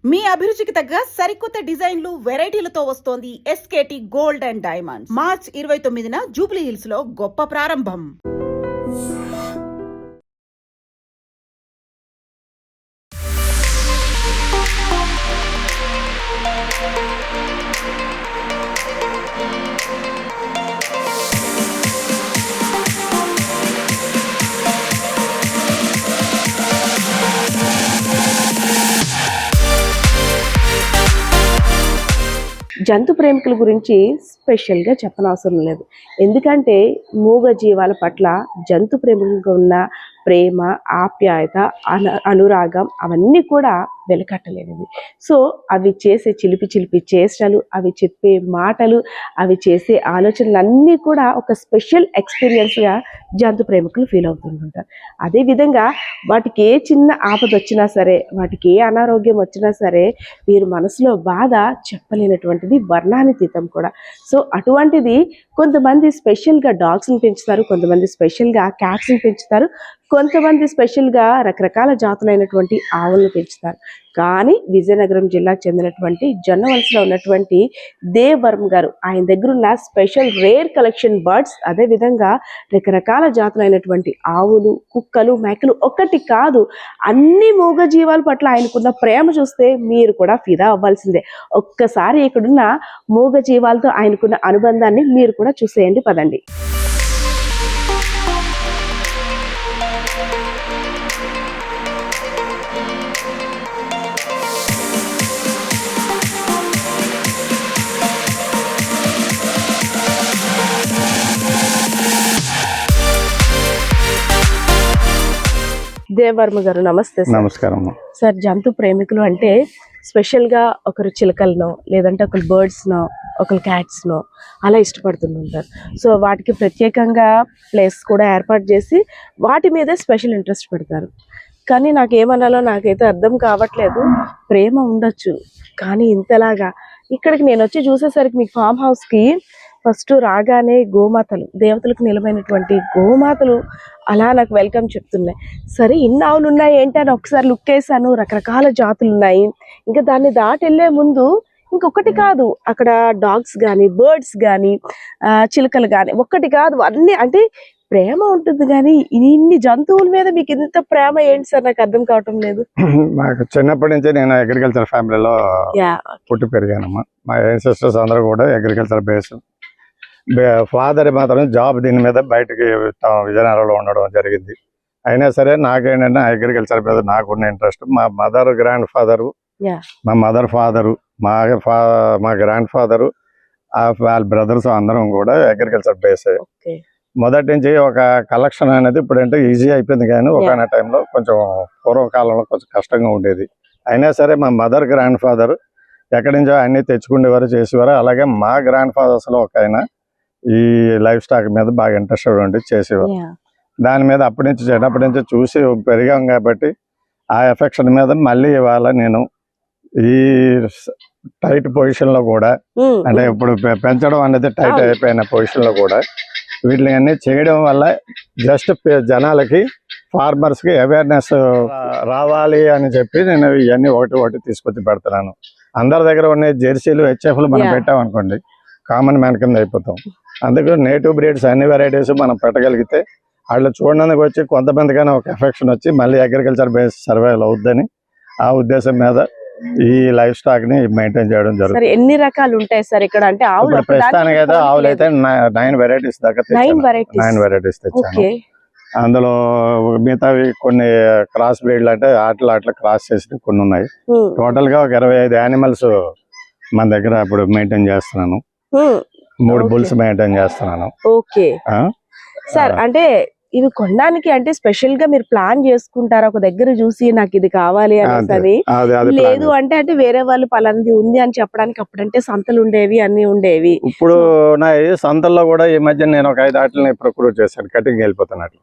మీ అభిరుచికి తగ్గ సరికొత్త డిజైన్లు వెరైటీలతో వస్తోంది SKT gold and diamonds. March 29న జూబ్లీ హిల్స్ లో గొప్ప ప్రారంభం. జంతు ప్రేమికుల గురించి స్పెషల్గా చెప్పనవసరం లేదు. ఎందుకంటే మూగ జీవాల పట్ల జంతు ప్రేమికులకు ఉన్న ప్రేమ, ఆప్యాయత, అనురాగం అవన్నీ కూడా వెలకట్టలేనివి. సో అవి చేసే చిలిపి చిలిపి చేష్టలు, అవి చెప్పే మాటలు, అవి చేసే ఆలోచనలు అన్నీ కూడా ఒక స్పెషల్ ఎక్స్పీరియన్స్గా జంతు ప్రేమికులు ఫీల్ అవుతుంటారు. అదేవిధంగా వాటికి ఏ చిన్న ఆపద వచ్చినా సరే, వాటికి ఏ అనారోగ్యం వచ్చినా సరే, వీరు మనసులో బాధ చెప్పలేనటువంటిది, వర్ణానితీతం కూడా. సో అటువంటిది కొంతమంది స్పెషల్గా డాగ్స్ని పెంచుతారు, కొంతమంది స్పెషల్గా క్యాట్స్ని పెంచుతారు, కొంతమంది స్పెషల్గా రకరకాల జాతులైనటువంటి ఆవులను పెంచుతారు. కానీ విజయనగరం జిల్లాకు చెందినటువంటి జొన్నవలసలో ఉన్నటువంటి దేవర్మ గారు, ఆయన దగ్గర ఉన్న స్పెషల్ రేర్ కలెక్షన్ బర్డ్స్, అదేవిధంగా రకరకాల జాతులైనటువంటి ఆవులు, కుక్కలు, మేకలు ఒక్కటి కాదు అన్ని మూగ జీవాల పట్ల ఆయనకున్న ప్రేమ చూస్తే మీరు కూడా ఫిదా అవ్వాల్సిందే. ఒక్కసారి ఇక్కడున్న మూగ జీవాలతో ఆయనకున్న అనుబంధాన్ని మీరు కూడా చూసేయండి, పదండి. దేవర్మ గారు నమస్తే. నమస్కారం సార్, జంతు ప్రేమికులు అంటే స్పెషల్గా ఒకరు చిలకలనో, లేదంటే ఒకరు బర్డ్స్నో, ఒకరు క్యాట్స్నో అలా ఇష్టపడుతుంటారు. సో వాటికి ప్రత్యేకంగా ప్లేస్ కూడా ఏర్పాటు చేసి వాటి మీదే స్పెషల్ ఇంట్రెస్ట్ పెడతారు. కానీ నాకేమనాలో నాకైతే అర్థం కావట్లేదు. ప్రేమ ఉండొచ్చు, కానీ ఇంతలాగా ఇక్కడికి నేను వచ్చి చూసేసరికి మీ ఫామ్ హౌస్కి ఫస్ట్ రాగానే గోమాతలు, దేవతలకు నిలమైనటువంటి గోమాతలు అలా నాకు వెల్కమ్ చెప్తున్నాయి. సరే ఇన్ని ఆవులు ఉన్నాయి ఏంటి అని ఒకసారి లుక్ వేసాను, రకరకాల జాతులు ఉన్నాయి. ఇంకా దాన్ని దాటి వెళ్ళే ముందు ఇంకొకటి కాదు, అక్కడ డాగ్స్ కానీ, బర్డ్స్ కానీ, చిలుకలు కానీ, ఒక్కటి కాదు అన్నీ. అంటే ప్రేమ ఉంటుంది, కానీ ఇన్ని జంతువుల మీద మీకు ఇంత ప్రేమ ఏంటి సార్? నాకు అర్థం కావటం లేదు. నాకు చిన్నప్పటి నుంచి నేను అగ్రికల్చర్ ఫ్యామిలీలో పుట్టి పెరిగానమ్మా. మా సిస్టర్స్ అందరూ కూడా అగ్రికల్చర్ బేస్. ఫాదర్ మాత్రం జాబ్ దీని మీద బయటకి విజయనగరంలో ఉండడం జరిగింది. అయినా సరే నాకేంటంటే అగ్రికల్చర్ మీద నాకున్న ఇంట్రెస్ట్. మా మదర్ గ్రాండ్ ఫాదరు, మా మదర్ ఫాదరు, మా గ్రాండ్ ఫాదరు, వాళ్ళ బ్రదర్స్ అందరం కూడా అగ్రికల్చర్ బేస్. మొదటి నుంచి ఒక కలెక్షన్ అనేది ఇప్పుడంటే ఈజీ అయిపోయింది, కానీ ఒక టైంలో కొంచెం పూర్వకాలంలో కొంచెం కష్టంగా ఉండేది. అయినా సరే మా మదర్ గ్రాండ్ ఫాదర్ ఎక్కడి నుంచో అన్ని తెచ్చుకునేవారు, చేసేవారు. అలాగే మా గ్రాండ్ ఫాదర్స్లో ఒక ఆయన ఈ లైఫ్ స్టాక్ మీద బాగా ఇంట్రెస్టెడ్ ఉండి చేసేవారు. దాని మీద అప్పటి నుంచి చిన్నప్పటి నుంచి చూసి పెరిగాం కాబట్టి ఆ ఎఫెక్షన్ మీద మళ్ళీ ఇవాళ నేను ఈ టైట్ పొజిషన్లో కూడా, అంటే ఇప్పుడు పెంచడం అనేది టైట్ అయిపోయిన పొజిషన్లో కూడా వీటిని అన్నీ చేయడం వల్ల జస్ట్ జనాలకి, ఫార్మర్స్కి అవేర్నెస్ రావాలి అని చెప్పి నేను ఇవన్నీ ఒకటి తీసుకొచ్చి పెడుతున్నాను. అందరి దగ్గర ఉన్న జెర్సీలు, హెచ్ఎఫ్లు మనం పెట్టామనుకోండి కామన్ మ్యాన్ కింద అయిపోతాం. అందుకు నేటివ్ బ్రీడ్స్ అన్ని వెరైటీస్ మనం పెట్టగలిగితే వాళ్ళు చూడడానికి వచ్చి కొంతమందికైనా ఒక ఎఫెక్షన్ వచ్చి మళ్ళీ అగ్రికల్చర్ బేస్ సర్వైవల్ అవుద్దని ఆ ఉద్దేశం మీద ఈ లైఫ్ స్టాక్ ని మెయింటైన్ చేయడం జరుగుతుంది. ఎన్ని రకాలు ఉంటాయి సార్ ఇక్కడ? అంటే ప్రస్తుతానికి అయితే ఆవులు అయితే 9 వెరైటీస్ దాకా 9 వెరైటీస్ తెచ్చాను. అందులో మిగతావి కొన్ని క్రాస్ బ్రీడ్లు అంటే అట్లా క్రాస్ చేసి కొన్ని ఉన్నాయి. టోటల్ గా ఒక 25 యానిమల్స్ మన దగ్గర ఇప్పుడు మెయింటైన్ చేస్తున్నాను. 3 బుల్స్ మెయింటైన్ చేస్తున్నాను. ఓకే సార్, అంటే ఇవి కొనడానికి అంటే స్పెషల్ గా మీరు ప్లాన్ చేసుకుంటారా? ఒక దగ్గర చూసి నాకు ఇది కావాలి అనేసి, లేదు అంటే వేరే వాళ్ళు పలానది ఉంది అని చెప్పడానికి అప్పుడంటే సంతలు ఉండేవి, అన్ని ఉండేవి. ఇప్పుడు నా సంతల్లో కూడా ఈ మధ్య నేను ఒక 5 ఆటలని ప్రొక్యూర్ చేశాను, కటింగ్ వెళ్ళిపోతున్నట్లు.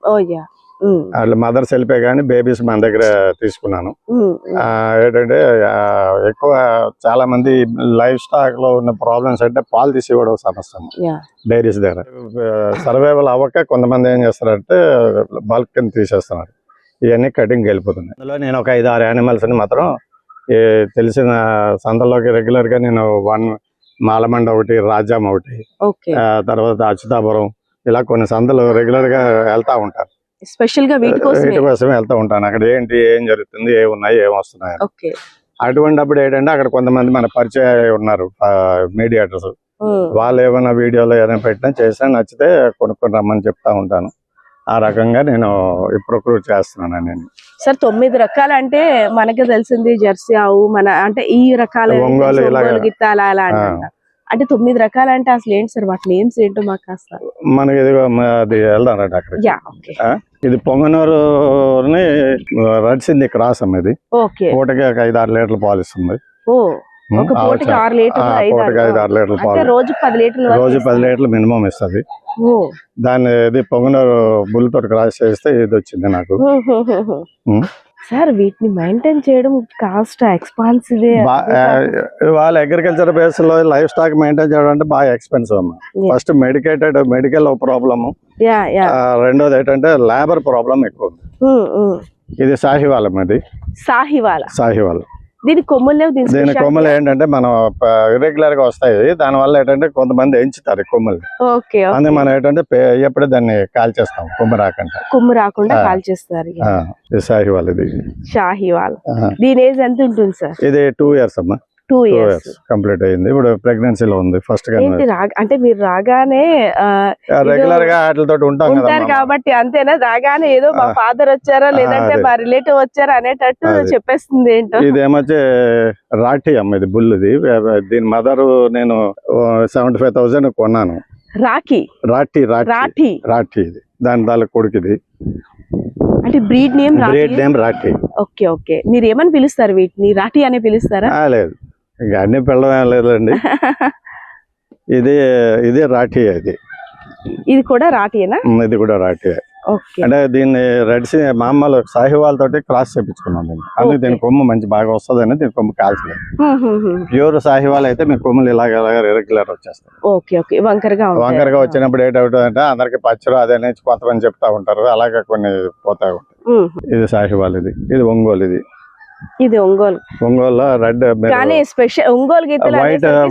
వాళ్ళు మదర్స్ వెళ్ళిపోయి కానీ బేబీస్ మన దగ్గర తీసుకున్నాను. ఏంటంటే ఎక్కువ చాలా మంది లైఫ్ స్టాక్ లో ఉన్న ప్రాబ్లమ్స్ అంటే పాలు తీసి ఇవ్వడం సమస్య డైరీస్ దగ్గర. సర్వైవల్ అవ్వక కొంతమంది ఏం చేస్తారంటే బల్క్ కింద తీసేస్తున్నారు. ఇవన్నీ కటింగ్ వెళ్ళిపోతున్నాయి. అందులో నేను ఒక 5-6 యానిమల్స్ ని మాత్రం తెలిసిన సంతలోకి రెగ్యులర్ గా నేను మాలమండ ఒకటి, రాజాం ఒకటి, ఓకే తర్వాత అచ్యుతాపురం, ఇలా కొన్ని సంతలు రెగ్యులర్ గా వెళ్తా ఉంటాను. స్పెషల్ గా వీటి కోసం వెళ్తా ఉంటాను. అక్కడ ఏం జరుగుతుంది, ఏమున్నాయి, ఏం వస్తున్నాయి. ఓకే అటువంటిప్పుడు ఏంటంటే అక్కడ కొంతమంది మన పరిచయం ఉన్నారు మీడియేటర్స్. వాళ్ళు ఏమైనా వీడియోలో ఏదైనా పెట్టినా చేసినా నచ్చితే కొనుక్కొని రమ్మని చెప్తా ఉంటాను. ఆ రకంగా నేను ప్రొక్యూర్ చేస్తున్నాను. నేను సార్ 9 రకాలు అంటే మనకి తెలిసింది జెర్సీ ఆవు, మన అంటే ఈ రకాల ఒంగోలు గిత్తాల అలా అంటే 9 రకాలు అంటే అసలు ఏంటి సార్, వాటి నేమ్స్ ఏంటో మాకు కాస్త. మనకి అది వెళ్దాం రండి అక్కడ. ఇది పొంగనూరు రడిసింది క్రాస్ అమ్మ. ఇది పూటకి 5-6 లీటర్లు పాలు ఇస్తుంది. పూటకి 6 లీటర్లు పాలు, రోజు 10 లీటర్లు మినిమం ఇస్తుంది. దాన్ని ఇది పొంగనూరు బుల్ తోటి క్రాస్ చేస్తే ఇది వచ్చింది నాకు. సార్ వీటిని మెయింటైన్ చేయడం కాస్ట్ ఎక్స్పాన్సివ్. వాళ్ళ అగ్రికల్చర్ బేస్ లో లైఫ్ స్టాక్ మెయింటైన్ చేయడం అంటే బాగా ఎక్స్పెన్సివ్ అమ్మా. ఫస్ట్ మెడికల్ ప్రాబ్లమ్, రెండోది ఏంటంటే లేబర్ ప్రాబ్లం ఎక్కువ. ఇది సాహివాలం. ఇది సాహివాల్. దీని కొమ్ములు ఏంటంటే మనం ఇర్రెగ్యులర్ గా వస్తాయి. దాని వల్ల ఏంటంటే కొంతమంది ఎంచుతారు కొమ్ములు. అందుకే మనం ఏంటంటే ఎప్పుడే దాన్ని కాల్చేస్తాం, కొమ్ము రాకుండా కాల్చేస్తారు. షాహివాల్. ఇది షాహివాల్. దీని ఏజ్ ఎంత ఉంటుంది సార్? ఇది 2 years అమ్మా. 2 years కంప్లీట్ అయింది. ఇప్పుడు ప్రెగ్నెన్సీలో ఉంది. ఫస్ట్ గా అంటే మీరు రాగానే రెగ్యులర్ గా వాటితో ఉంటారు కాబట్టి అంతేనా? రాగానే ఏదో మా ఫాదర్ వచ్చారా లేదంటే మా రిలేటివ్ వచ్చారా అనేటట్టు చెప్పేస్తుంది. ఏంటో ఇదేమొచ్చి రాఠీ అమ్మ. ఇది బుల్. ఇది దీని మదర్ నేను 75,000 కొన్నాను. రాఠీ. ఇది దాని కొడుకుది. అంటే బ్రీడ్ నేమ్ రాఠీ. ఓకే. మీరు ఏమని పిలుస్తారు వీటిని? రాఠీ అనే పిలుస్తారా? లేదు, ఇంకా అన్ని పిల్లలు లేదండి. ఇది రాఠీ. ఇది కూడా రాఠీనా? ఇది కూడా రాఠీ. అంటే దీన్ని మామూలు సాహివాల్ తోటి క్రాస్ చేపించుకున్నాం. అందుకే దీని కొమ్ము మంచి బాగా వస్తుంది అని దీని కొమ్ము కాల్చలేదు. ప్యూర్ సాహివాల్ అయితే మీ కొమ్ములు ఇలాగ రెగ్యులర్ వచ్చేస్తాయి. వంకరగా వచ్చినప్పుడు ఏంటంటే అందరికి పచ్చరు అదే నుంచి కొంతమంది చెప్తా ఉంటారు. అలాగే కొన్ని పోతా ఉంటాయి. ఇది సాహివాల్. ఇది ఒంగోలు. ఇది ఒంగోలులో రెడ్, స్పెషల్ ఒంగోలు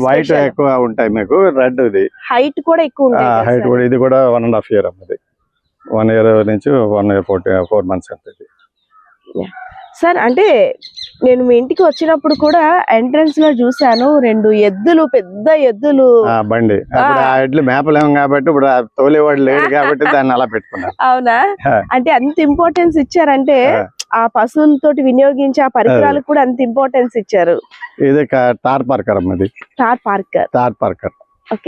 వైట్ ఎక్కువ ఉంటాయి మీకు. రెడ్ ఇది హైట్ కూడా ఎక్కువ. హైట్ కూడా. ఇది కూడా 1.5 year అమ్మది. 1 year నుంచి 1 year 4 months ఉంటుంది. సార్ అంటే నేను మీ ఇంటికి వచ్చినప్పుడు కూడా ఎంట్రన్స్ లో చూసాను 2 ఎద్దులు, పెద్ద ఎద్దులు బండి. ఆ ఎడ్లు మేపలేము కాబట్టి ఇప్పుడు తోలేవాడు లేడు కాబట్టి దాన్ని అలా పెట్టుకున్నాను. అవునా? అంటే అంత ఇంపార్టెన్స్ ఇచ్చారంటే ఆ పశువులతోటి వినియోగించే ఆ పరికరాలకు కూడా అంత ఇంపార్టెన్స్ ఇచ్చారు. ఇది టార్ పార్కర్ అమ్మది. టార్ పార్కర్.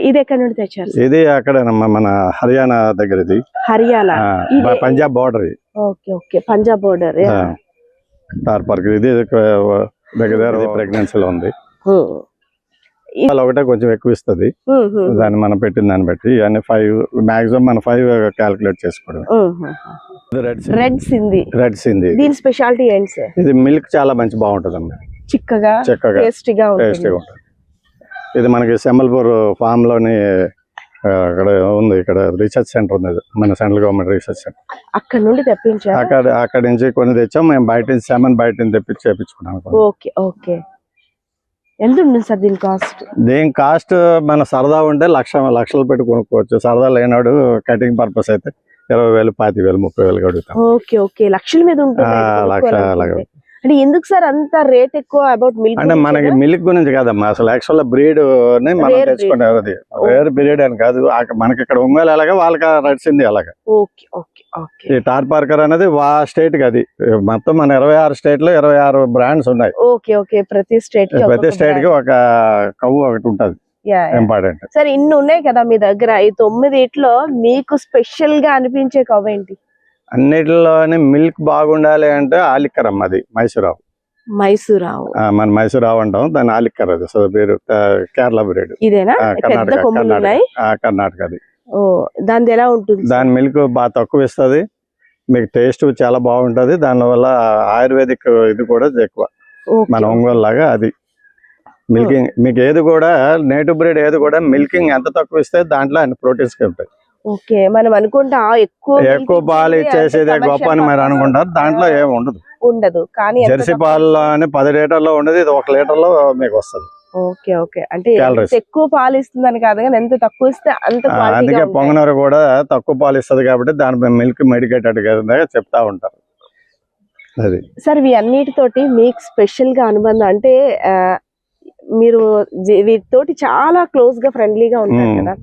ఇది ఎక్కడ నుండి తెచ్చారు? ఇది అక్కడేనమ్మా, మన హర్యానా దగ్గర. ఇది Haryana, Punjab border. Okay Punjab border. Thar Parkar. ఇది దగ్గర ప్రెగ్నెన్సీలో ఉంది. ఒకటే కొంచెం ఎక్కువ ఇస్తుంది. దాన్ని మనం పెట్టిన దాన్ని బట్టి అన్ని 5 మాక్సిమం మనం 5 క్యాలిక్యులేట్ చేసుకోవడం. రెడ్ సింధి. దీని స్పెషాలిటీ ఏంటి సార్? ఇది మిల్క్ చాలా మంచి బాగుంటుంది అమ్మ. చిక్కగా టేస్టీగా ఉంటుంది. ఇది మనకి సెంబల్పూర్ ఫామ్ లోని అక్కడ ఉంది. ఇక్కడ రీసెర్చ్ సెంటర్ ఉంది, మన సెంట్రల్ గవర్నమెంట్ రీసెర్చ్ సెంటర్. అక్కడ నుండి తెప్పించారు. అక్కడ నుంచి కొన్ని తెచ్చాం మేము. బయట తెప్పించి చేపించుకున్నాం. ఓకే. ఎంత ఉంటుంది సార్ దీని కాస్ట్? దీని కాస్ట్ మన సరదా ఉంటే లక్షలు పెట్టి కొనుక్కోవచ్చు. సరదా లేనాడు కటింగ్ పర్పస్ అయితే 20,000, 25,000, 30,000 అడుగుతాం. ఓకే. లక్షల మీద ఉంటుంది. అంటే ఎందుకు సార్ అంత రేట్ ఎక్కువ? అబౌట్ మిల్క్ అంటే మనకి మిల్క్ గురించి కాదమ్మా, అసలు యాక్చువల్ బ్రీడ్ ని మనం తెచ్చుకునేది. అది రేర్ బ్రీడ్ అని కాదు. మనకి ఇక్కడ ఒంగోలు అలాగా, వాళ్ళకి నడిచింది అలాగా. ఈ టార్ పార్కర్ అనేది స్టేట్ కి అది మొత్తం మన 26 స్టేట్ లో 26 బ్రాండ్స్ ఉన్నాయి. ప్రతి స్టేట్ కి ఒక కవ్వు ఒకటి ఉంటది ఇంపార్టెంట్. సరే ఇన్ని ఉన్నాయి కదా మీ దగ్గర, ఈ 9 మీకు స్పెషల్ గా అనిపించే కవ్వు ఏంటి? అన్నిటిలోనే మిల్క్ బాగుండాలి అంటే ఆలిక్కర్ అమ్మ. అది మైసూరావు. మన మైసూరావు అంటాం దాని. ఆలిక్కర్ అది పేరు. కేరళ బ్రీడ్. ఇదేనా? కర్ణాటక. అది దాని ఎలా ఉంటుంది? దాని మిల్క్ బాగా తక్కువ ఇస్తుంది. మీకు టేస్ట్ చాలా బాగుంటది. దానివల్ల ఆయుర్వేదిక్ ఇది కూడా ఎక్కువ. మన ఒంగోలు లాగా అది మిల్కింగ్. మీకు ఏది కూడా నేటివ్ బ్రీడ్ ఏది కూడా మిల్కింగ్ ఎంత తక్కువ ఇస్తే దాంట్లో అన్ని ప్రోటీన్స్ ఉంటాయి. మనం అనుకుంటా ఎక్కువ పాలు ఇచ్చేసేదే గొప్ప అని మీరు అనుకుంటారు. దాంట్లో ఏమి ఉండదు. ఉండదు. కానీ ఎంత జెర్సీ పాలలో 10 లీటర్లో ఉండేది ఇది 1 లీటర్లో మీకు వస్తుంది. ఓకే ఓకే, అంటే Calories. ఎంత ఎక్కువ పాలు ఇస్తుందని కాదు కానీ ఎంత తక్కువ ఇస్తే అంత quality గా అందుకే ఉంటాయి. పొంగనూరు కూడా తక్కువ పాలు ఇస్తుంది కాబట్టి దాని మిల్క్ మెడికేటెడ్ కదా చెప్తా ఉంటారు. అది సార్ ఇవి అన్నిటితోటి మీకు స్పెషల్ గా అనుబంధం అంటే మీరు వీటితోటి చాలా క్లోజ్ గా ఫ్రెండ్లీగా ఉంటారు కదా,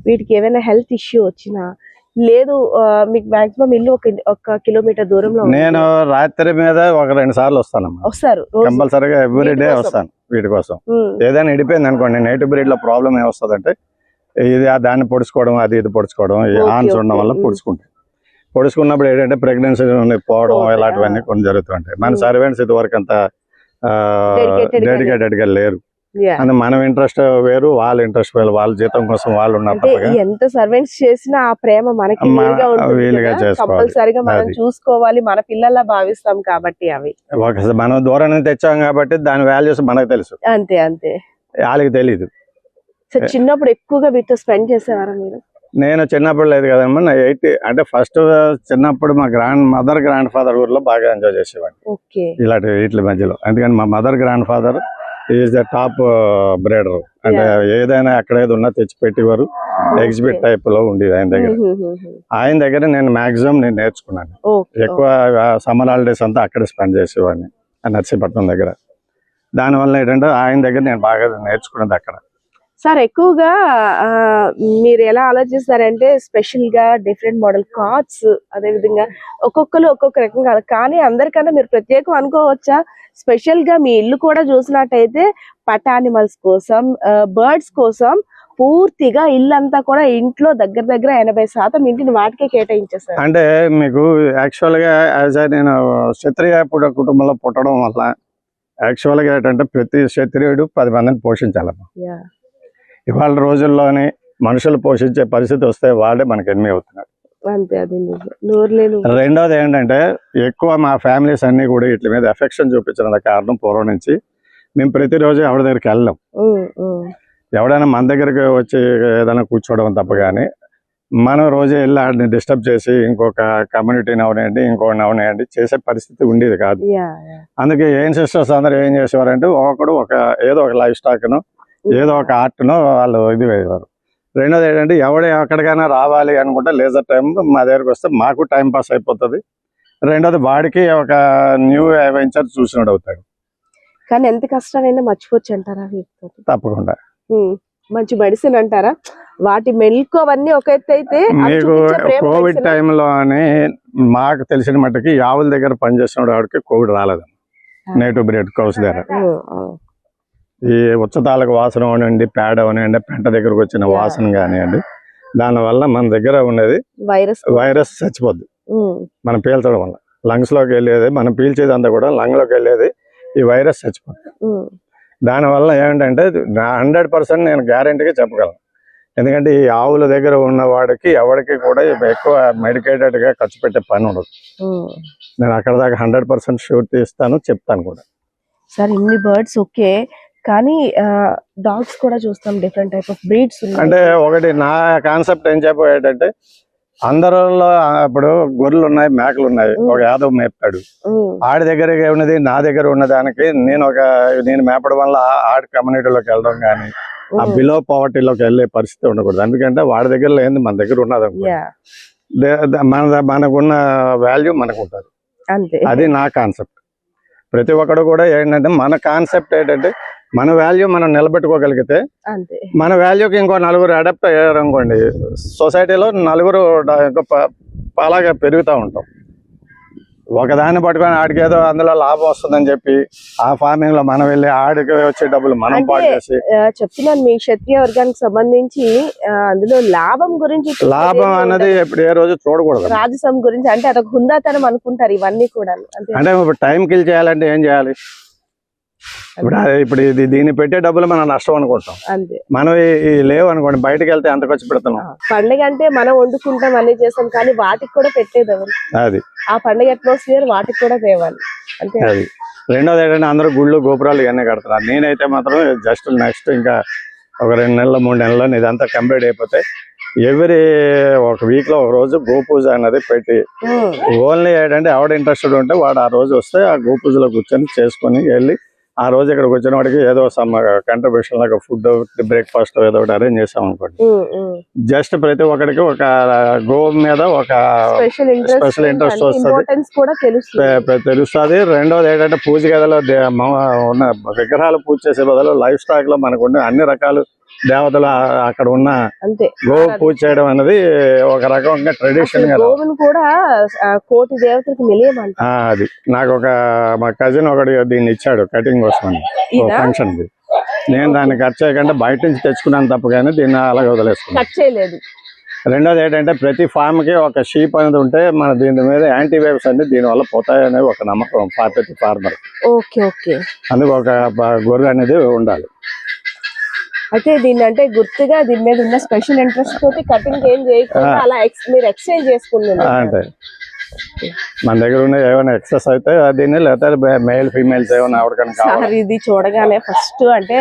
వీటికి ఏమైనా హెల్త్ ఇష్యూ వచ్చినా లేదు మీకు మాక్సిమం ఇల్లు ఒక కిలోమీటర్ దూరంలో నేను రాత్రి మీద 1-2 సార్లు వస్తానమ్మా. వస్తారు కంపల్సరీగా ఎవ్రీ డే వస్తాను వీటి కోసం. ఏదైనా ఇడిపోయింది అనుకోండి, నైట్ బ్రీడ్ లో ప్రాబ్లం ఏమొస్తుంది అంటే ఇది దాన్ని పొడుచుకోవడం, అది ఇది పొడుచుకోవడం, ఆన్స్ ఉండడం వల్ల పొడుచుకుంటాయి. పొడుచుకున్నప్పుడు ఏంటంటే ప్రెగ్నెన్సీ పోవడం ఇలాంటివన్నీ కొన్ని జరుగుతుంటాయి. మన సర్వెంట్స్ ఇది వరకు అంత డెడికేటెడ్ గా లేరు. అంటే మనం ఇంట్రెస్ట్ వేరు, వాళ్ళ ఇంట్రెస్ట్ వేరు, వాళ్ళ జీతం కోసం వాళ్ళు ఉన్నారు. ఎంత సర్వెంట్స్ చేసినా ఆ ప్రేమ మనకి కంపల్సరీగా మనం చూసుకోవాలి, మన పిల్లల్లా భావిస్తాం కాబట్టి అవి మనం దూరం నుంచి తెచ్చాం కాబట్టి దాని వాల్యూస్ మనకు తెలుసు. అంతే అంతే, వాళ్ళకి తెలియదు. సో చిన్నప్పుడు ఎక్కువగా వీటితో స్పెండ్ చేసేవారా మీరు? నేను చిన్నప్పుడు లేదు కదమ్మా, నా 80 అంటే ఫస్ట్ చిన్నప్పుడు మా గ్రాండ్ ఫాదర్ ఊర్లో బాగా ఎంజాయ్ చేసేవాడిని ఇలాంటి వీటి మధ్యలో. ఎందుకంటే మా mother grand father is the top breeder. అంటే ఏదైనా ఎక్కడ ఏది ఉన్నా తెచ్చి పెట్టేవారు. ఎగ్జిబిట్ టైప్ లో ఉండేది ఆయన దగ్గర నేను మాక్సిమం నేర్చుకున్నాను. ఎక్కువ సమ్మర్ హాలిడేస్ అంతా అక్కడే స్పెండ్ చేసేవాడిని నర్సీపట్నం దగ్గర. దానివల్ల ఏంటంటే ఆయన దగ్గర నేను బాగా నేర్చుకున్నది అక్కడ. సార్ ఎక్కువగా మీరు ఎలా ఆలోచిస్తారంటే స్పెషల్ గా డిఫరెంట్ మోడల్ కార్డ్స్, అదే విధంగా ఒక్కొక్కరు ఒక్కొక్క రకం కాదు కానీ అందరికన్నా మీరు ప్రత్యేకం అనుకోవచ్చా? స్పెషల్ గా మీ ఇల్లు కూడా చూసినట్టయితే పట్ యానిమల్స్ కోసం, బర్డ్స్ కోసం పూర్తిగా ఇల్లంతా కూడా ఇంట్లో దగ్గర 80% ఇంటిని వాటికే కేటాయించేస్తారు. అంటే మీకు యాక్చువల్ గా నేను క్షత్రియ కుటుంబంలో పుట్టడం వల్ల యాక్చువల్ గా ఏంటంటే ప్రతి క్షత్రియుడు 10 మందిని పోషించాలమ్మా. ఇవాళ రోజుల్లోని మనుషులు పోషించే పరిస్థితి వస్తే వాళ్ళే మనకి ఎనిమి అవుతున్నారు. రెండోది ఏంటంటే ఎక్కువ మా ఫ్యామిలీస్ అన్ని కూడా వీటి మీద ఎఫెక్షన్ చూపించిన కారణం పూర్వం నుంచి మేము ప్రతిరోజు ఎవరి దగ్గరికి వెళ్ళాం. ఎవడైనా మన దగ్గరికి వచ్చి ఏదైనా కూర్చోవడం తప్ప కానీ మనం రోజు వెళ్ళి వాడిని డిస్టర్బ్ చేసి ఇంకొక కమ్యూనిటీని అవనేయండి ఇంకొకటి అవనేయండి చేసే పరిస్థితి ఉండేది కాదు. అందుకే ఏం సిస్టర్స్ అందరూ ఏం చేసేవారంటే ఒకడు ఏదో ఒక లైఫ్ స్టాక్ను ఏదో ఒక ఆర్ట్ను వాళ్ళు ఇది వేసేవారు. రెండోది ఏంటంటే ఎక్కడికైనా రావాలి అనుకుంటే లేజర్ టైం మా దగ్గరకు వస్తే మాకు టైం పాస్ అయిపోతుంది. రెండోది వాడికి ఒక న్యూ వెంచర్ చూసినోడు అవుతాడు. కానీ ఎంత కష్టానైనా మర్చిపోవచ్చు అంటారా? తప్పకుండా. మంచి మెడిసిన్ అంటారా? వాటి మెల్క్ అవన్నీ ఒక ఎత్తు అయితే మీకు కోవిడ్ టైంలోనే మాకు తెలిసిన మట్టుకి ఆవుల దగ్గర పనిచేసిన వాడికి కోవిడ్ రాలేదు. నేటివ్ బ్రీడ్ కౌస్ దగ్గర ఈ ఉచ్చతాలకు వాసన అవనండి, పేడ అవనండి, పెంట దగ్గరకు వచ్చిన వాసన కానివ్వండి, దానివల్ల మన దగ్గర ఉన్నది వైరస్ చచ్చిపోద్ది. మనం పీల్చడం వల్ల లంగ్స్ లోకి వెళ్ళేది, మనం పీల్చేది అంతా కూడా లంగ్ లోకి వెళ్ళేది ఈ వైరస్ చచ్చిపోద్ది. దానివల్ల ఏంటంటే 100% నేను గ్యారెంటీగా చెప్పగలను. ఎందుకంటే ఈ ఆవుల దగ్గర ఉన్న వాడికి ఎవరికి కూడా ఎక్కువ మెడికేటెడ్ గా ఖర్చు పెట్టే పని ఉండదు. నేను అక్కడ దాకా 100% షూరిటీ ఇస్తాను, చెప్తాను కూడా. సార్ ఇన్ని బర్డ్స్ ఓకే, కానీ డాగ్స్ కూడా చూస్తాం, డిఫరెంట్ టైప్ ఆఫ్ బ్రీడ్స్. అంటే ఒకటి నా కాన్సెప్ట్ ఏం చెప్పేటంటే అందరిలో ఇప్పుడు గొర్రెలు ఉన్నాయి, మేకలు ఉన్నాయి, ఒక యాదవ్ మేపుతాడు. ఆడి దగ్గర ఉన్నది నా దగ్గర ఉన్నదానికి నేను మేపడం వల్ల ఆడి కమ్యూనిటీలోకి వెళ్ళడం కానీ ఆ బిలో పవర్టీలోకి వెళ్ళే పరిస్థితి ఉండకూడదు. ఎందుకంటే వాడి దగ్గర లేని మన దగ్గర ఉన్నది మనకున్న వాల్యూ మనకు ఉంటుంది. అది నా కాన్సెప్ట్. ప్రతి ఒక్కడు కూడా ఏంటంటే మన కాన్సెప్ట్ ఏంటంటే మన వాల్యూ మనం నిలబెట్టుకోగలిగితే మన వాల్యూకి ఇంకో నలుగురు అడాప్ట్ అయ్యారు అనుకోండి, సొసైటీలో నలుగురు అలాగే పెరుగుతూ ఉంటాం. ఒకదాన్ని పట్టుకొని ఆడికేదో అందులో లాభం వస్తుందని చెప్పి ఆ ఫార్మింగ్ లో మనం వెళ్ళి ఆడికి వచ్చే డబ్బులు మనం పాటు చేసి చెప్తున్నాను. మీ క్షత్రియ వర్గానికి సంబంధించి అందులో లాభం గురించి, లాభం అనేది ఇప్పుడు ఏ రోజు చూడకూడదు. రాజసం గురించి అంటే అదొక హుందాతనం అనుకుంటారు ఇవన్నీ కూడా. అంటే ఇప్పుడు టైం కిల్ చేయాలంటే ఏం చేయాలి? ఇప్పుడు దీన్ని పెట్టే డబ్బులు మనం నష్టం అనుకుంటాం. మనం లేవు అనుకోండి, బయటకు వెళ్తే ఎంత ఖర్చు పెడుతున్నాం. పండుగ అంటే మనం వండుకుంటాం, అన్ని చేస్తాం, కానీ వాటికి కూడా పెట్టేది ఎవరు? అది ఆ పండుగ అట్మాస్ఫియర్ వాటికి కూడా తేవాలి. అంతే. అది రెండోది ఏంటంటే అందరూ గుళ్ళు గోపురాలు ఇవన్నీ కడుతున్నారు. నేనైతే మాత్రం జస్ట్ నెక్స్ట్ ఇంకా ఒక 2 నెలలు 3 నెలల్లో ఇదంతా కంప్లీట్ అయిపోతే ఎవ్రీ ఒక వీక్ లో ఒక రోజు గోపూజ అనేది పెట్టి ఓన్లీ ఏంటంటే ఎవడ ఇంట్రెస్టెడ్ ఉంటే వాడు ఆ రోజు వస్తే ఆ గోపూజలో కూర్చొని చేసుకొని వెళ్ళి ఆ రోజు ఇక్కడికి వచ్చిన వాడికి ఏదో సమ్ కంట్రిబ్యూషన్ లాగా ఫుడ్ బ్రేక్ఫాస్ట్ ఏదో ఒకటి అరేంజ్ చేసాం అనుకోండి. జస్ట్ ప్రతి ఒక్కడికి ఒక గో మీద ఒక స్పెషల్ ఇంట్రెస్ట్ వస్తుంది, తెలుస్తుంది. రెండోది ఏంటంటే పూజ గదిలో ఉన్న విగ్రహాలు పూజ చేసే బదులు లైఫ్ స్టాక్ లో మనకు ఉండే అన్ని రకాలు దేవతలు అక్కడ ఉన్న గో పూజ చేయడం అనేది ఒక రకంగా ట్రెడిషన్ కూడా కోటి దేవతలకు నిలయమంట. అది నాకు మా కజిన్ ఒకటి దీన్ని ఇచ్చాడు కటింగ్ కోసం ఫంక్షన్ కి. నేను దాన్ని ఖర్చు చేయకుండా బయట నుంచి తెచ్చుకున్నాను తప్ప కానీ దీన్ని అలాగే వదిలేసుకున్నాను. రెండోది ఏంటంటే ప్రతి ఫామ్ కి ఒక షీప్ అనేది ఉంటే మన దీని మీద యాంటీ వేవ్స్ అన్ని దీని వల్ల పోతాయనే ఒక నమ్మకం ప్రతి ఫార్మర్. అందుకు ఒక గొర్రె అనేది ఉండాలి. అయితే దీన్ని అంటే గుర్తుగా దీని మీద ఉన్న స్పెషల్ ఇంట్రెస్ట్ తోటి కటింగ్ ఏం చేయకుండా అలా మీరు ఎక్స్చేంజ్ చేసుకున్నారు. అంటే మన దగ్గర ఉన్న ఏమైనా ఎక్సెస్ అయితే దీన్ని లేకపోతే మేల్ ఫీమేల్స్ ఏమైనా ఎవరికైనా ఇది చూడగానే ఫస్ట్ అంటే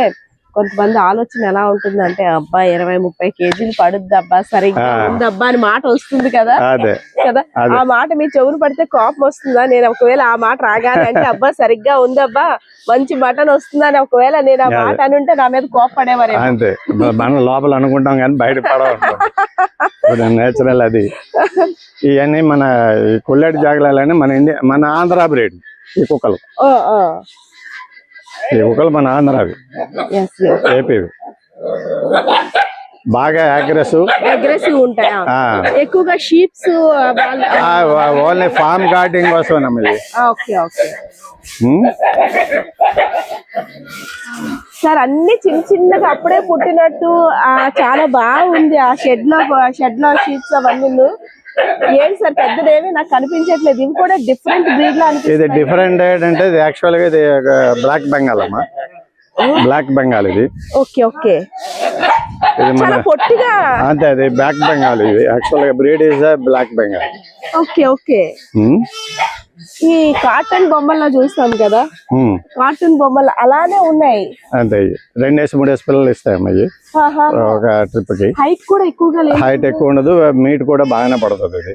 కొంతమంది ఆలోచన ఎలా ఉంటుంది అంటే అబ్బా 20-30 కేజీలు పడుద్ది అబ్బా సరిగ్గా ఉంది అబ్బా అని మాట వస్తుంది కదా కదా. ఆ మాట మీ చెవులు పడితే కోపం వస్తుందా? నేను ఒకవేళ ఆ మాట రాగానే అంటే అబ్బా సరిగ్గా ఉంది అబ్బా మంచి మటన్ వస్తుందని ఒకవేళ నేను ఆ మాట అని ఉంటే నా మీద కోపపడేవారు. అంతే మనం లోపల అనుకుంటాం కానీ బయట పడవ నేచురల్ అది. ఇవన్నీ మన కొల్లేటి జాగలాలని మన ఆంధ్ర బ్రీడ్ ఈ కుక్కలు. ఈ కుక్కలు మన ఆంధ్రావి ఏపీవి బాగా అగ్రెసివ్ ఉంటాయి. ఎక్కువగా షీప్స్ ఓన్లీ ఫార్మ్ గార్డింగ్ కోసం ఇది. సార్ అన్ని చిన్నగా అప్పుడే పుట్టినట్టు చాలా బాగుంది. ఆ షెడ్ లో షీప్స్ అవన్నీ ఏంటి సార్ పెద్దదేమి నాకు కనిపించట్లేదు. ఇవి కూడా డిఫరెంట్ బ్రీడ్ లో అనిపిస్తుంది. ఇది డిఫరెంట్ అంటే ఇది యాక్చువల్ గా ఇది బ్లాక్ బెంగాల్ అమ్మా. బ్లాక్ బెంగాల్ ఇది. ఓకే చాలా పొట్టిగా అంతే అది బ్లాక్ బెంగాల్. ఇది యాక్చువల్ గా breed is black Bengal. Okay ఈ కార్టూన్ బొమ్మల్లో చూస్తాం కదా, కార్టూన్ బొమ్మలు అలానే ఉన్నాయి. అంతే 2-3 పిల్లలు ఇస్తాయమ్మా ఇవి ఒక ట్రిప్ కి. హైట్ కూడా ఎక్కువగా లేదు, హైట్ ఎక్కువ ఉండదు, మీట్ కూడా బాగానే పడుతుంది ఇది.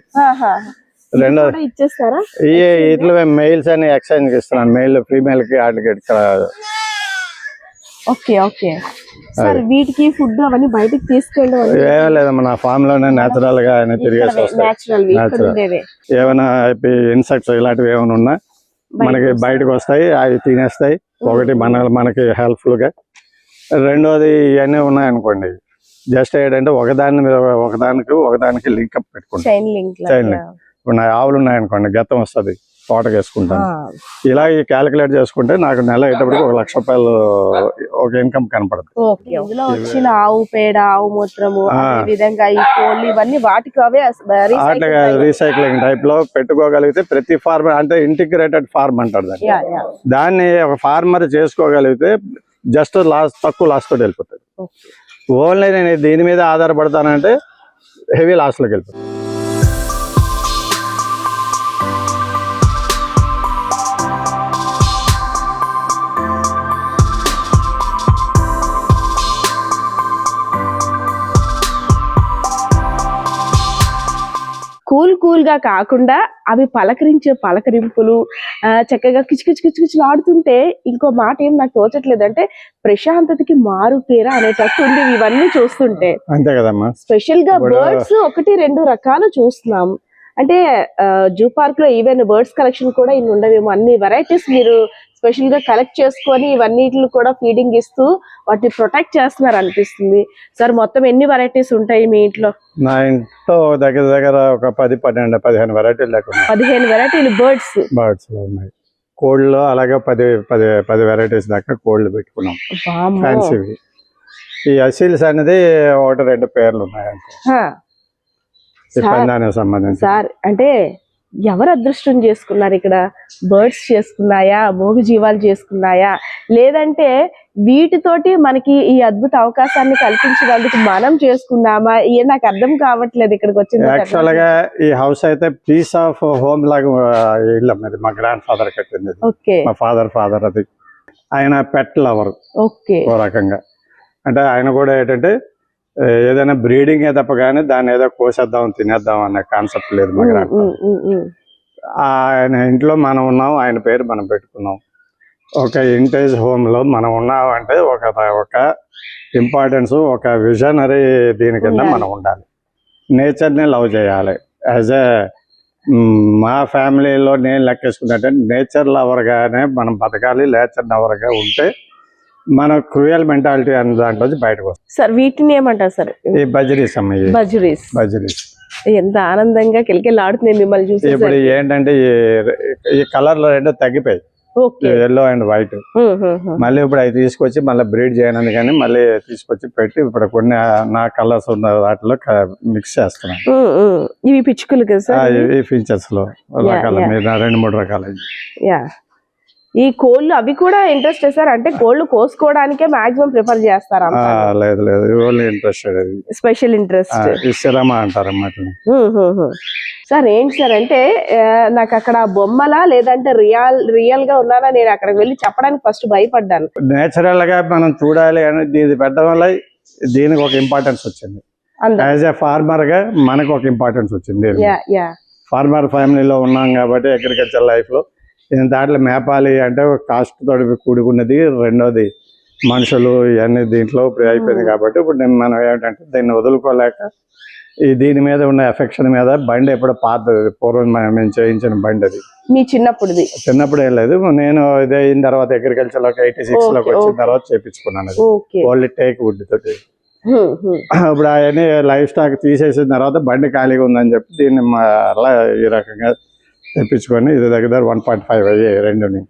రెండోది ఇచ్చేస్తారా ఇట్లా మెయిల్స్ అని ఎక్స్చేంజ్ ఇస్తున్నాను, మెయిల్ ఫీమేల్ కి వాటికి ఇక్కడ. ఓకే సార్ వీటికి ఫుడ్ అవన్నీ బయటకి తీసుకెళ్ళడం ఏం లేదమ్మా, నా ఫామ్ లోనే నేచురల్ గా తిరిగేసి వస్తాయి. ఏమైనా ఇన్సెక్ట్స్ ఇలాంటివి ఏమైనా ఉన్నా మనకి బయటకు వస్తాయి, అవి తినేస్తాయి. ఒకటి మనకి హెల్ప్ఫుల్ గా. రెండోది ఇవన్నీ ఉన్నాయనుకోండి, జస్ట్ ఏంటంటే ఒకదానికి లింక్ అప్ పెట్టుకుంటాం. Chain link. ఇప్పుడు నా ఆవులు ఉన్నాయనుకోండి, గతం వస్తుంది, తోటకి వేసుకుంటాను. ఇలా క్యాలిక్యులేట్ చేసుకుంటే నాకు నెల అయ్యేటప్పటికి ₹1,00,000 ఒక ఇన్కమ్ కనపడుతుంది. ఇందులో వచ్చిన ఆవు పేడ, ఆవు మూత్రము, విధంగా ఈ కోళ్ళు ఇవన్నీ వాటికి అవే రీసైక్లింగ్ టైప్ లో పెట్టుకోగలిగితే ప్రతి ఫార్మర్ అంటే ఇంటిగ్రేటెడ్ ఫార్మ్ అంటారు దాన్ని ఒక ఫార్మర్ చేసుకోగలిగితే జస్ట్ తక్కువ లాస్ తోటి వెళ్ళిపోతాడు. ఓన్లీ నేను దీని మీద ఆధారపడతానంటే హెవీ లాస్ లోకి వెళ్ళిపోతాను. కూల్ గా కాకుండా అవి పలకరించే పలకరింపులు చక్కగా కిచకిచకిచకిచలు ఆడుతుంటే ఇంకో మాట ఏం నాకు తోచట్లేదు అంటే ప్రశాంతతకి మారు పేర అనేటట్టు ఉంది ఇవన్నీ చూస్తుంటే. అంతే కదమ్మా. స్పెషల్ గా బర్డ్స్ 1-2 రకాలు చూస్తున్నాం. అంటే జూ పార్క్ లో ఈవెన్ బర్డ్స్ కలెక్షన్ కూడా ఇన్ని ఉండవేమో, అన్ని వెరైటీస్ మీరు స్పెషల్ గా కలెక్ట్ చేసుకొని ఇవన్నిటిని కూడా ఫీడింగ్ ఇస్తూ వాటిని ప్రొటెక్ట్ చేస్తున్నారు అనిపిస్తుంది. సార్ మొత్తం ఎన్ని వెరైటీస్ ఉంటాయి మీ ఇంట్లో? నా ఇంట్లో దగ్గర ఒక 10-15 వెరైటీలు లేకుండా 15 వెరైటీలు బర్డ్స్ ఉన్నాయి. కోళ్ళు అలాగే 10 వెరైటీస్ దాకా కోళ్ళు పెట్టుకున్నాం ఫ్యాన్సీవి. ఈ అసీల్స్ అనేది 1-2 పేర్లు ఉన్నాయి సంబంధించి. సార్ అంటే ఎవరు అదృష్టం చేసుకున్నారు ఇక్కడ? బర్డ్స్ చేసుకున్నాయా, మూగ జీవాలు చేసుకున్నాయా, లేదంటే వీటితోటి మనకి ఈ అద్భుత అవకాశాన్ని కల్పించినందుకు మనం చేసుకున్నామా? నాకు అర్థం కావట్లేదు ఇక్కడికి వచ్చింది. యాక్చువల్ గా ఈ హౌస్ అయితే పీస్ ఆఫ్ హోమ్ లాగా ఇల్లు అది మా గ్రాండ్ ఫాదర్ కట్టింది. మా ఫాదర్ అది ఆయన పెట్ లవర్. ఓ రకంగా అంటే ఆయన కూడా ఏంటంటే ఏదైనా బ్రీడింగ్ తప్ప కానీ దాన్ని ఏదో కోసేద్దాం తినేద్దాం అనే కాన్సెప్ట్ లేదు మా గ్రాండ్ ఆయన ఇంట్లో మనం ఉన్నాం, ఆయన పేరు మనం పెట్టుకున్నాం. ఒక ఇంటేజ్ హోమ్లో మనం ఉన్నాం అంటే ఒక ఇంపార్టెన్స్, ఒక విజనరీ దీని కింద మనం ఉండాలి. నేచర్ని లవ్ చేయాలి. యాజ్ ఏ మా ఫ్యామిలీలో నేను లెక్కేసుకున్నట్టే నేచర్ లవర్గానే మనం బతకాలి. నేచర్ లవర్గా ఉంటే మన క్రూయల్ మెంటాలిటీ అనే దాంట్లో బయటకు వస్తుంది. సార్ వీటిని ఏమంటారు సార్? ఈ బజరీస్ అమ్మ, బజరీస్ ఎంత ఆనందంగా కిలకిలాడుతున్నాయి మిమ్మల్ని చూసి. ఇప్పుడు ఏంటంటే ఈ కలర్లు రెండు తగ్గిపోయాయి, ఎల్లో అండ్ వైట్. మళ్ళీ ఇప్పుడు అవి తీసుకొచ్చి మళ్ళీ బ్రీడ్ చేయను కానీ మళ్ళీ తీసుకొచ్చి పెట్టి ఇప్పుడు కొన్ని నా కలర్స్ ఉన్న వాటిలో మిక్స్ చేస్తున్నాను. ఇవి పిచ్చుకలు కదా సార్? ఈ ఫీచర్స్ లో రకాల మీద 2-3 రకాలు. ఈ కోళ్ళు అవి కూడా ఇంట్రెస్ట్ సార్? అంటే కోళ్ళు కోసుకోవడానికే మాక్సిమం ప్రిఫర్ చేస్తారా? లేదు లేదు, ఓన్లీ ఇంట్రెస్టెడ్, స్పెషల్ ఇంట్రెస్ట్, ఇష్టమా అంటారు అన్నమాట. సార్ ఏంటి సార్ అంటే నాకు అక్కడ బొమ్మలా లేదంటే రియల్ గా ఉన్నారా? నేను అక్కడికి వెళ్ళి చెప్పడానికి ఫస్ట్ భయపడ్డాను. నేచురల్ గా మనం చూడాలి అని ఇది పెట్టడం వల్ల దీనికి ఒక ఇంపార్టెన్స్ వచ్చింది. యాజ్ ఏ ఫార్మర్ గా మనకు ఒక ఇంపార్టెన్స్ వచ్చింది. ఫార్మర్ ఫ్యామిలీలో ఉన్నాం కాబట్టి అగ్రికల్చర్ లైఫ్ లో దాంట్లో మేపాలి అంటే కాస్ట్ తోటి కూడుకున్నది. రెండోది మనుషులు ఇవన్నీ దీంట్లో అయిపోయింది కాబట్టి ఇప్పుడు మనం ఏమిటంటే దీన్ని వదులుకోలేక దీని మీద ఉన్న ఎఫెక్షన్ మీద బండి ఎప్పుడు పాతది, పూర్వం మేము చేయించిన బండి అది. మీ చిన్నప్పుడు ఏం లేదు, నేను ఇదే అయిన తర్వాత అగ్రికల్చర్ లోకి 86 లోకి వచ్చిన తర్వాత చేయించుకున్నాను. అది ఓన్లీ టేక్ వుడ్ తోటి. ఇప్పుడు అవన్నీ లైఫ్ స్టాక్ తీసేసిన తర్వాత బండి ఖాళీగా ఉందని చెప్పి దీన్ని అలా ఈ రకంగా తెప్పించుకొని ఇది దగ్గర 1.5 అయ్యాయి రెండుని.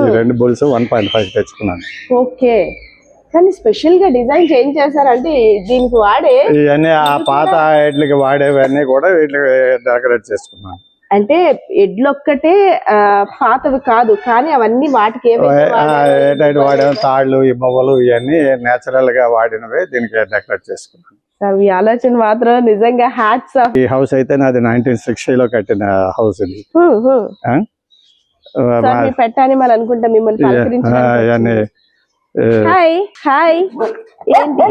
ఈ 2 బుల్స్ 1.5 తెచ్చుకున్నాను. ఓకే, కానీ స్పెషల్ గా డిజైన్ చేంజ్ చేశారంటే దీనికి వాడే ఇవన్నీ ఆ పాత ఎడ్లకి వాడేవన్నీ కూడా వీటికి డెకరేట్ చేసుకున్నాను. అంటే ఎడ్లు ఒక్కటే పాతవి కాదు, కానీ అవన్నీ వాటికి వాడే తాళ్ళు, ఈ మొవ్వలు ఇవన్నీ నేచురల్ గా వాడినవే దీనికి డెకరేట్ చేసుకున్నాను. ఈ ఆలోచన మాత్రం నిజంగా హ్యాట్స్ ఆఫ్. ఈ హౌస్ అయితే నాది 1960 లో కట్టిన హౌస్ ఇది. పెట్టాని మనం అనుకుంటా మిమ్మల్ని పలకరించడానికి. హాయ్ హాయ్, ఏంటి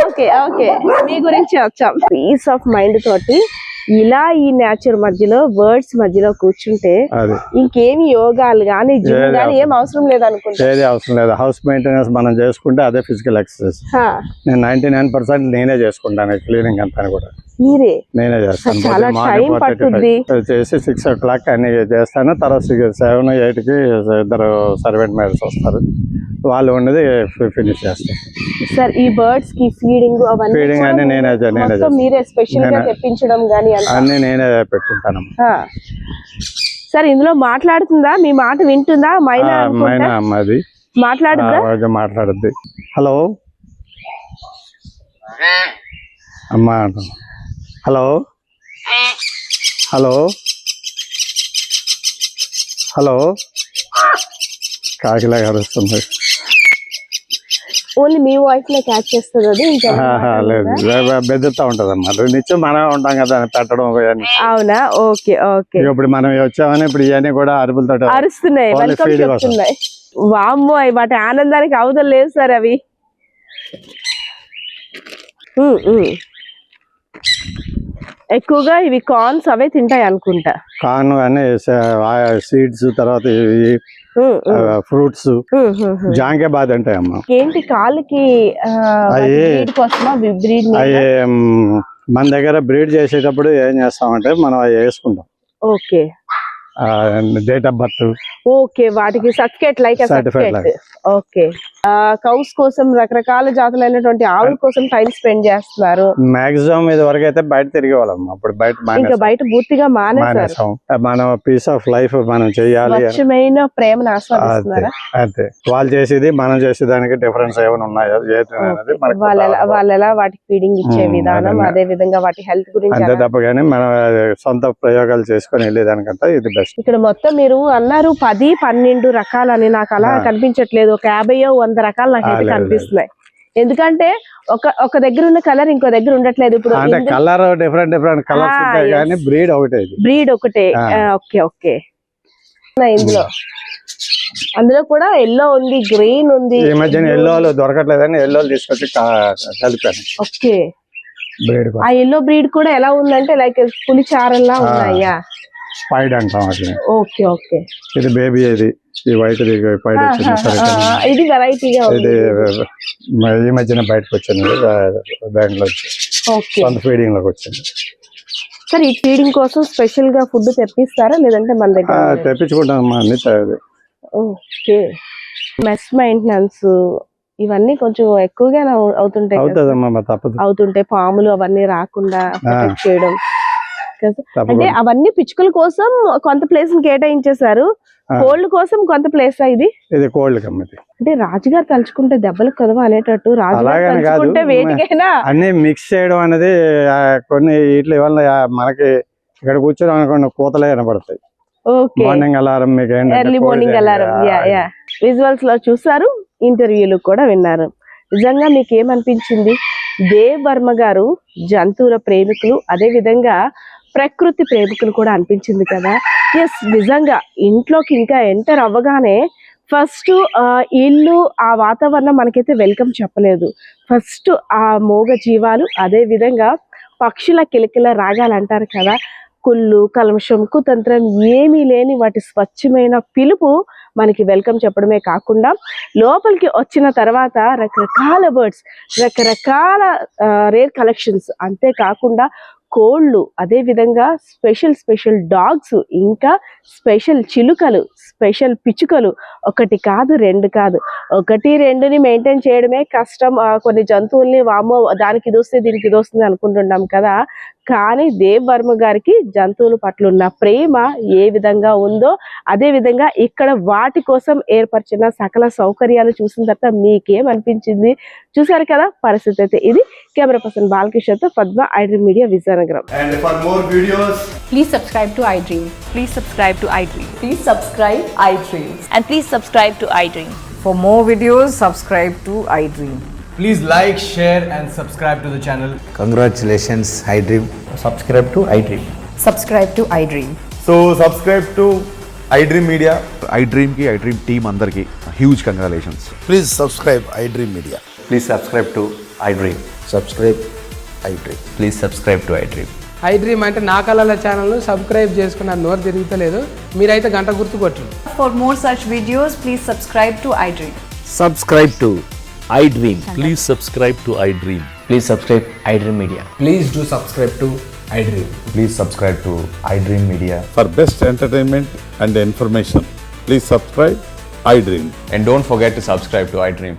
ఓకే ఓకే, మీ గురించి వచ్చాం. పీస్ ఆఫ్ మైండ్ తోటి ఇలా ఈ నేచర్ మధ్యలో వర్డ్స్ మధ్యలో కూర్చుంటే ఇంకేమి యోగాలు గానీ జిమ్ గానీ ఏం అవసరం లేదు అనుకుంటా. ఏది అవసరం లేదు. హౌస్ మెయింటెనెన్స్ మనం చేసుకుంటే అదే ఫిజికల్ ఎక్సర్సైజ్. నేను 99% నేనే చేసుకుంటాను. క్లీనింగ్ అంతా కూడా నేనే చేస్తాను. చాలా టైం పట్టుద్ది. చేసి 6 o'clock అన్ని చేస్తాను. తర్వాత 7, 8 కి ఇద్దరు సర్వెంట్ మేడ్స్ వస్తారు, వాళ్ళు ఉండేది ఫినిష్ చేస్తాను. సార్ ఈ బర్డ్స్ కి ఫీడింగ్ అన్ని నేనే మీరే స్పెషల్ గా తెప్పించడం గానీ అన్ని నేనే పెట్టుకుంటాను. సార్ ఇందులో మాట్లాడుతుందా? మీ మాట వింటుందా? మైనా అమ్మది మాట్లాడుద్ది. హలో అమ్మా, హలో హలో హలో, కాకిలాగా అరుస్తుంది. ఓన్లీ మీ వాయిస్ లో క్యాచ్ చేస్తుంది అది? లేదు, బెదురుతా ఉంటది అన్నమాట. నిత్యం మనమే ఉంటాం కదా పెట్టడం. అవునా? Okay okay. ఇప్పుడు మనం వచ్చామని ఇప్పుడు ఇవన్నీ కూడా అరుపులతో అరుస్తున్నాయి. వామ్మో, వాటి ఆనందానికి అవతల లేదు సార్ అవి. ఎక్కువగా ఇవి కార్న్స్ అవే తింటాయి అనుకుంటా. కార్న్ అన్ని సీడ్స్, తర్వాత ఫ్రూట్స్, జాంకే బాధ ఉంటాయి అమ్మా. ఏంటి కాళ్ళకి మన దగ్గర బ్రీడ్ చేసేటప్పుడు ఏం చేస్తామంటే మనం అవి వేసుకుంటాం. Okay, date of birth. Okay, వాటికి certificate like certificate. Okay, cows కోసం రకరకాల జాతులైనటువంటి ఆవుల కోసం టైం స్పెండ్ చేస్తున్నారు. మాక్సిమం ఇది వరకు అయితే బయట తిరిగే వాళ్ళం. అప్పుడు బయట పూర్తిగా మానేసాం. మనం పీస్ ఆఫ్ లైఫ్ మనం చేయాలి, స్వచ్ఛమైన ప్రేమను ఆస్వాదిస్తున్నారా? అంతే. వాళ్ళు చేసేది మనం చేసేదానికి డిఫరెన్స్ ఏమైనా ఉన్నాయో వాళ్ళు ఎలా వాటికి ఫీడింగ్ ఇచ్చే విధానం, అదే విధంగా వాటి హెల్త్ గురించి అంతే తప్ప కానీ మనం సొంత ప్రయోగాలు చేసుకుని వెళ్ళేదానికంటే ఇది బెస్ట్. ఇక్కడ మొత్తం మీరు అన్నారు 10-12 రకాలని, నాకు అలా కనిపించట్లేదు. ఒక 50-100 రకాలు నాకైతే కనిపిస్తున్నాయి. ఎందుకంటే ఒక దగ్గర ఉన్న కలర్ ఇంకో దగ్గర ఉండట్లేదు. ఇప్పుడు కలర్ డిఫరెంట్ కలర్స్ ఉంటాయి కానీ బ్రీడ్ ఒకటే. Okay okay. ఇందులో అందులో కూడా ఎల్లో ఉంది, గ్రీన్ ఉంది. ఈ మధ్యన ఎల్లోలు దొరకట్లేదని ఎల్లోలు తీసుకొచ్చి కలిపాను ఓకే, బ్రీడ్ ఆ ఎల్లో బ్రీడ్ కూడా ఎలా ఉందంటే లైక్ పులిచారల్లా ఉన్నాయా? పైడ్ అంటాం అది. ఓకే ఓకే, ఇది బేబీ, ఇది ఈ వైట్ పైడ్ వచ్చింది సరే. ఇది వెరైటీగా ఇది ఈ మధ్యన బయటకు వచ్చింది దాంట్లో ఓకే. సొంత ఫీడింగ్ లోకి వచ్చింది. సార్ ఈ ఫీడింగ్ కోసం స్పెషల్ గా ఫుడ్ తెప్పిస్తారా లేదంటే మన దగ్గర? తెప్పించుకుంటాం అన్ని. ఓకే, మెస్ మెయింటెనెన్స్ ఇవన్నీ కొంచెం ఎక్కువగా అవుతుంటాయి కదా? అవుతుందమ్మా, తప్పదు. అవుతుంటాయి, పాములు అవన్నీ రాకుండా protect చేయడం కదా. తప్పకుండా. అంటే అవన్నీ పిచ్చుకల కోసం కొంత ప్లేస్ కేటాయించేశారు, కోళ్ళ కోసం కొంత ప్లేస్ ఇది. ఇది కోల్డ్ కమ్మిది. అంటే రాజుగారు తలుచుకుంటే దెబ్బలు కదవ అనేటట్టు, రాజుగారు అలాగని కాదు, తలుచుకుంటే వేటికైనా అన్ని మిక్స్ చేయడం అనేది కొన్ని వీటి వల్ల మనకి ఇక్కడ కూర్చొని అనుకోండి కూతలే వినపడతాయి. ఓకే, మార్నింగ్ అలారం మీకు ఎర్లీ మార్నింగ్ అలారం. విజువల్స్ లో చూసారు, ఇంటర్వ్యూలు కూడా విన్నారు. నిజంగా మీకు ఏమనిపించింది? దేవ్ వర్మ గారు జంతువుల ప్రేమికులు, అదే విధంగా ప్రకృతి ప్రేమికులు కూడా అనిపించింది కదా. ఎస్, నిజంగా ఇంట్లోకి ఇంకా ఎంటర్ అవ్వగానే ఫస్ట్ ఇల్లు, ఆ వాతావరణం మనకైతే వెల్కమ్ చెప్పలేదు. ఫస్ట్ ఆ మూగ జీవాలు, అదే విధంగా పక్షుల కిలకిల రాగాలు అంటారు కదా, కుళ్ళు కల్మషం కుతంత్రం ఏమీ లేని వాటి స్వచ్ఛమైన పిలుపు మనకి వెల్కమ్ చెప్పడమే కాకుండా, లోపలికి వచ్చిన తర్వాత రకరకాల బర్డ్స్, రకరకాల రేర్ కలెక్షన్స్, అంతేకాకుండా కోళ్ళు, అదే విధంగా స్పెషల్ డాగ్స్, ఇంకా స్పెషల్ చిలుకలు, స్పెషల్ పిచ్చుకలు, ఒకటి కాదు రెండు కాదు, ఒకటి రెండుని మెయింటైన్ చేయడమే కష్టం. కొన్ని జంతువుల్ని వామో దానికి ఇది వస్తే దీనికి ఇది వస్తుంది అనుకుంటున్నాం కదా, కానీ దేవ్ వర్మ గారికి జంతువుల పట్ల ఉన్న ప్రేమ ఏ విధంగా ఉందో, అదే విధంగా ఇక్కడ వాటి కోసం ఏర్పరిచిన సకల సౌకర్యాలు చూసిన తర్వాత మీకేమనిపించింది? చూసారు కదా, పరిస్థితి అయితే ఇది. కెమెరా పర్సన్ బాలకృష్ణతో Padma, iDream media, Vizianagaram. And for more videos, Please subscribe to iDream. Please subscribe to iDream. Please subscribe iDream. And please subscribe to iDream. For more videos, subscribe to iDream. please like, share and subscribe to the channel. Congratulations, iDream. Subscribe to iDream. Subscribe to iDream. So subscribe to iDream Media. iDream ki iDream team andarki huge congratulations. Please subscribe iDream Media. Please subscribe to iDream. Subscribe iDream. Please subscribe to iDream. iDream అంటే నా కళల ఛానల్ను subscribe చేసుకున్న నోరు తిరుగుతలేదు, మీరైతే గంట గుర్తు కొట్టండి. For more such videos, please subscribe to iDream. Subscribe to iDream. Please subscribe to iDream. Please subscribe iDream Media. Please do subscribe to iDream. Please subscribe to iDream Media. For best entertainment and information, please subscribe iDream. And don't forget to subscribe to iDream.